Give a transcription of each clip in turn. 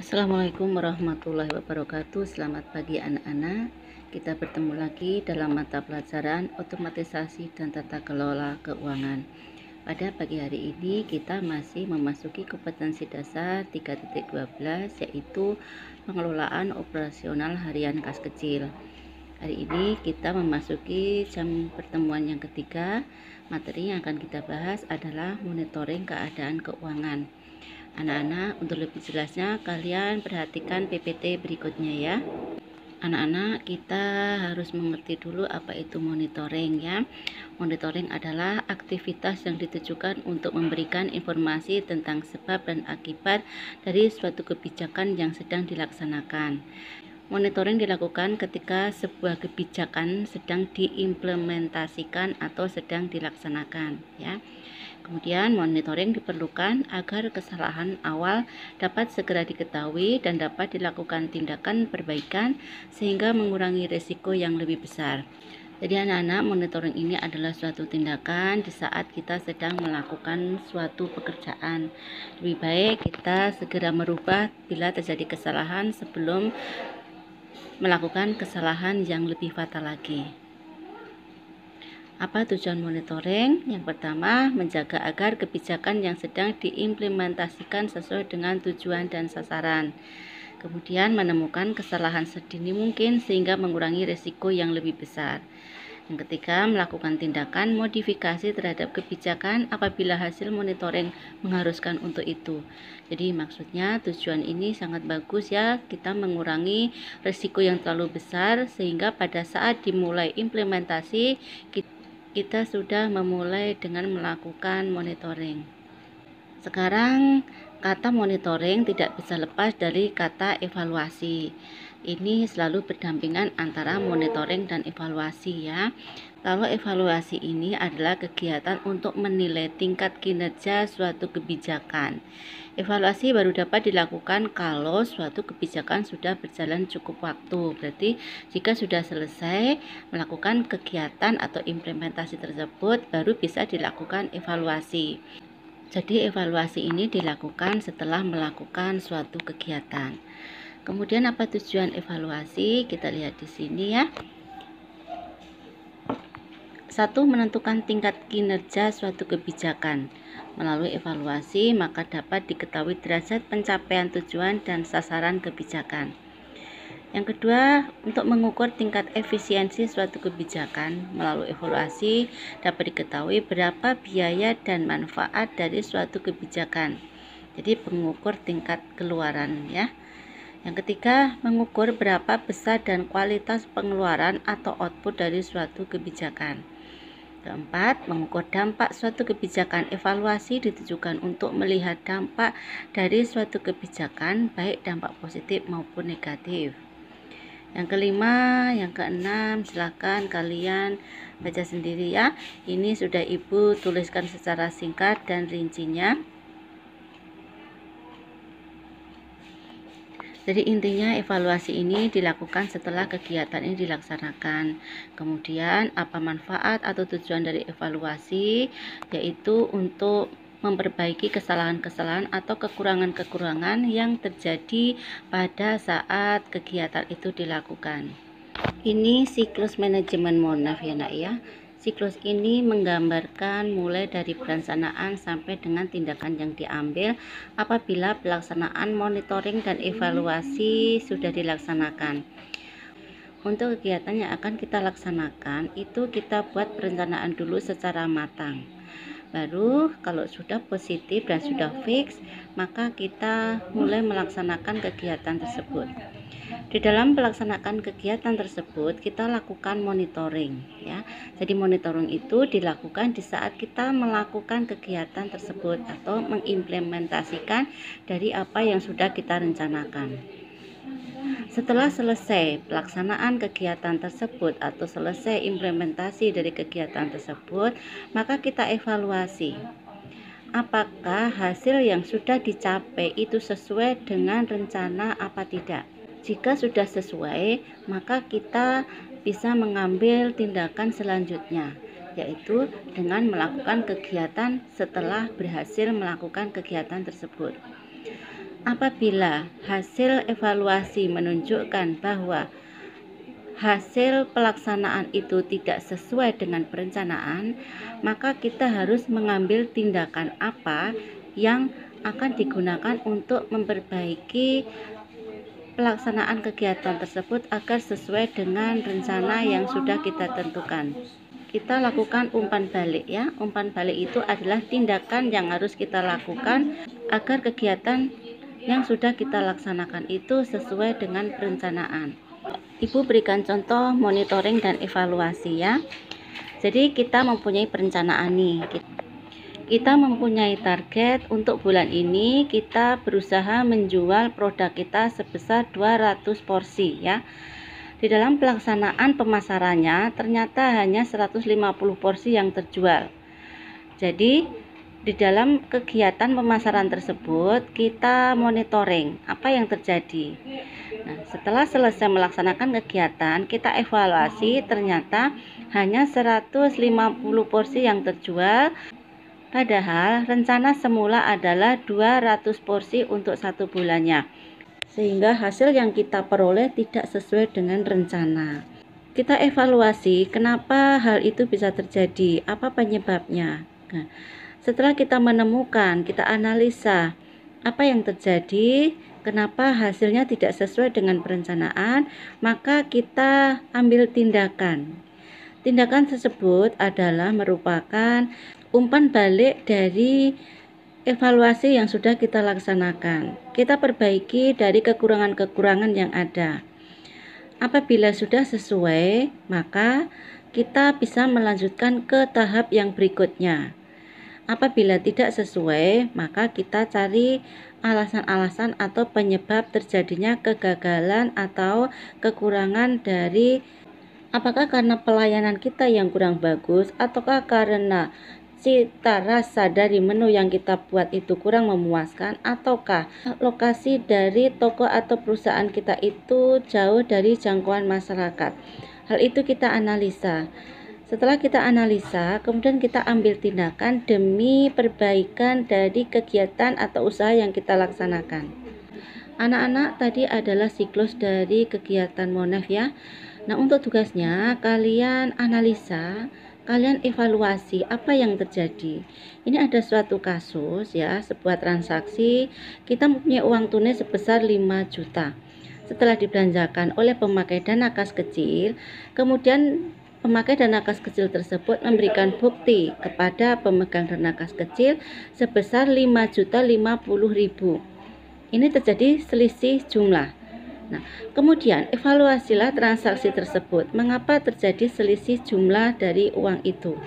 Assalamualaikum warahmatullahi wabarakatuh. Selamat pagi anak-anak. Kita bertemu lagi dalam mata pelajaran otomatisasi dan tata kelola keuangan. Pada pagi hari ini kita masih memasuki kompetensi dasar 3.12, yaitu pengelolaan operasional harian kas kecil. Hari ini kita memasuki jam pertemuan yang ketiga. Materi yang akan kita bahas adalah monitoring keadaan keuangan. Anak-anak, untuk lebih jelasnya kalian perhatikan PPT berikutnya ya. Anak-anak, kita harus mengerti dulu apa itu monitoring ya. Monitoring adalah aktivitas yang ditujukan untuk memberikan informasi tentang sebab dan akibat dari suatu kebijakan yang sedang dilaksanakan. Monitoring dilakukan ketika sebuah kebijakan sedang diimplementasikan atau sedang dilaksanakan ya. Kemudian monitoring diperlukan agar kesalahan awal dapat segera diketahui dan dapat dilakukan tindakan perbaikan sehingga mengurangi risiko yang lebih besar. Jadi anak-anak, monitoring ini adalah suatu tindakan di saat kita sedang melakukan suatu pekerjaan. Lebih baik kita segera merubah bila terjadi kesalahan sebelum melakukan kesalahan yang lebih fatal lagi. Apa tujuan monitoring? Yang pertama, menjaga agar kebijakan yang sedang diimplementasikan sesuai dengan tujuan dan sasaran. Kemudian menemukan kesalahan sedini mungkin sehingga mengurangi risiko yang lebih besar. Yang ketiga, melakukan tindakan modifikasi terhadap kebijakan apabila hasil monitoring mengharuskan untuk itu. Jadi maksudnya tujuan ini sangat bagus ya, kita mengurangi risiko yang terlalu besar sehingga pada saat dimulai implementasi kita sudah memulai dengan melakukan monitoring. Sekarang kata monitoring tidak bisa lepas dari kata evaluasi. Ini selalu berdampingan antara monitoring dan evaluasi ya. Kalau evaluasi ini adalah kegiatan untuk menilai tingkat kinerja suatu kebijakan. Evaluasi baru dapat dilakukan kalau suatu kebijakan sudah berjalan cukup waktu. Berarti jika sudah selesai melakukan kegiatan atau implementasi tersebut, baru bisa dilakukan evaluasi. Jadi evaluasi ini dilakukan setelah melakukan suatu kegiatan. Kemudian apa tujuan evaluasi? Kita lihat di sini ya. 1. Menentukan tingkat kinerja suatu kebijakan. Melalui evaluasi maka dapat diketahui derajat pencapaian tujuan dan sasaran kebijakan. Yang kedua, untuk mengukur tingkat efisiensi suatu kebijakan. Melalui evaluasi dapat diketahui berapa biaya dan manfaat dari suatu kebijakan. Jadi mengukur tingkat keluaran ya. Yang ketiga, mengukur berapa besar dan kualitas pengeluaran atau output dari suatu kebijakan. Keempat, mengukur dampak suatu kebijakan. Evaluasi ditujukan untuk melihat dampak dari suatu kebijakan, baik dampak positif maupun negatif. Yang kelima, yang keenam, silakan kalian baca sendiri ya. Ini sudah Ibu tuliskan secara singkat dan rincinya. Jadi intinya evaluasi ini dilakukan setelah kegiatan ini dilaksanakan. Kemudian apa manfaat atau tujuan dari evaluasi? Yaitu untuk memperbaiki kesalahan-kesalahan atau kekurangan-kekurangan yang terjadi pada saat kegiatan itu dilakukan. Ini siklus manajemen Monaf ya nak ya. Siklus ini menggambarkan mulai dari perencanaan sampai dengan tindakan yang diambil apabila pelaksanaan monitoring dan evaluasi sudah dilaksanakan. Untuk kegiatan yang akan kita laksanakan itu kita buat perencanaan dulu secara matang. Baru kalau sudah positif dan sudah fix, maka kita mulai melaksanakan kegiatan tersebut. Di dalam pelaksanaan kegiatan tersebut kita lakukan monitoring ya. Jadi monitoring itu dilakukan di saat kita melakukan kegiatan tersebut atau mengimplementasikan dari apa yang sudah kita rencanakan. Setelah selesai pelaksanaan kegiatan tersebut atau selesai implementasi dari kegiatan tersebut, maka kita evaluasi apakah hasil yang sudah dicapai itu sesuai dengan rencana apa tidak. Jika sudah sesuai, maka kita bisa mengambil tindakan selanjutnya, yaitu dengan melakukan kegiatan setelah berhasil melakukan kegiatan tersebut. Apabila hasil evaluasi menunjukkan bahwa hasil pelaksanaan itu tidak sesuai dengan perencanaan, maka kita harus mengambil tindakan apa yang akan digunakan untuk memperbaiki pelaksanaan kegiatan tersebut agar sesuai dengan rencana yang sudah kita tentukan. Kita lakukan umpan balik ya. Umpan balik itu adalah tindakan yang harus kita lakukan agar kegiatan yang sudah kita laksanakan itu sesuai dengan perencanaan. Ibu berikan contoh monitoring dan evaluasi ya. Jadi kita mempunyai perencanaan nih. Kita mempunyai target untuk bulan ini kita berusaha menjual produk kita sebesar 200 porsi ya. Di dalam pelaksanaan pemasarannya ternyata hanya 150 porsi yang terjual. Jadi di dalam kegiatan pemasaran tersebut kita monitoring apa yang terjadi. Nah, setelah selesai melaksanakan kegiatan, kita evaluasi ternyata hanya 150 porsi yang terjual, padahal rencana semula adalah 200 porsi untuk 1 bulannya. Sehingga hasil yang kita peroleh tidak sesuai dengan rencana. Kita evaluasi kenapa hal itu bisa terjadi, apa penyebabnya. Nah, setelah kita menemukan, kita analisa apa yang terjadi, kenapa hasilnya tidak sesuai dengan perencanaan, maka kita ambil tindakan. Tindakan tersebut adalah merupakan umpan balik dari evaluasi yang sudah kita laksanakan. Kita perbaiki dari kekurangan-kekurangan yang ada. Apabila sudah sesuai, maka kita bisa melanjutkan ke tahap yang berikutnya. Apabila tidak sesuai, maka kita cari alasan-alasan atau penyebab terjadinya kegagalan atau kekurangan dari apakah karena pelayanan kita yang kurang bagus ataukah karena cita rasa dari menu yang kita buat itu kurang memuaskan, ataukah lokasi dari toko atau perusahaan kita itu jauh dari jangkauan masyarakat. Hal itu kita analisa. Setelah kita analisa, kemudian kita ambil tindakan demi perbaikan dari kegiatan atau usaha yang kita laksanakan. Anak-anak, tadi adalah siklus dari kegiatan Monef ya. Nah, untuk tugasnya kalian analisa, kalian evaluasi apa yang terjadi. Ini ada suatu kasus ya, sebuah transaksi kita mempunyai uang tunai sebesar 5 juta. Setelah dibelanjakan oleh pemakai dana kas kecil, kemudian pemakai dana kas kecil tersebut memberikan bukti kepada pemegang dana kas kecil sebesar 5.050.000. Ini terjadi selisih jumlah. Nah, kemudian evaluasilah transaksi tersebut. Mengapa terjadi selisih jumlah dari uang itu?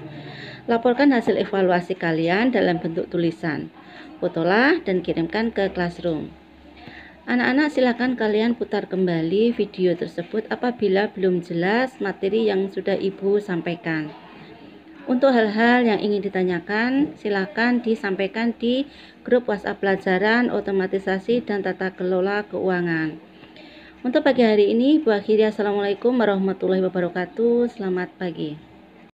Laporkan hasil evaluasi kalian dalam bentuk tulisan. Fotolah dan kirimkan ke Classroom. Anak-anak, silakan kalian putar kembali video tersebut apabila belum jelas materi yang sudah Ibu sampaikan. Untuk hal-hal yang ingin ditanyakan, silakan disampaikan di grup WhatsApp pelajaran otomatisasi dan tata kelola keuangan. Untuk pagi hari ini, Ibu akhiri. Assalamualaikum warahmatullahi wabarakatuh. Selamat pagi.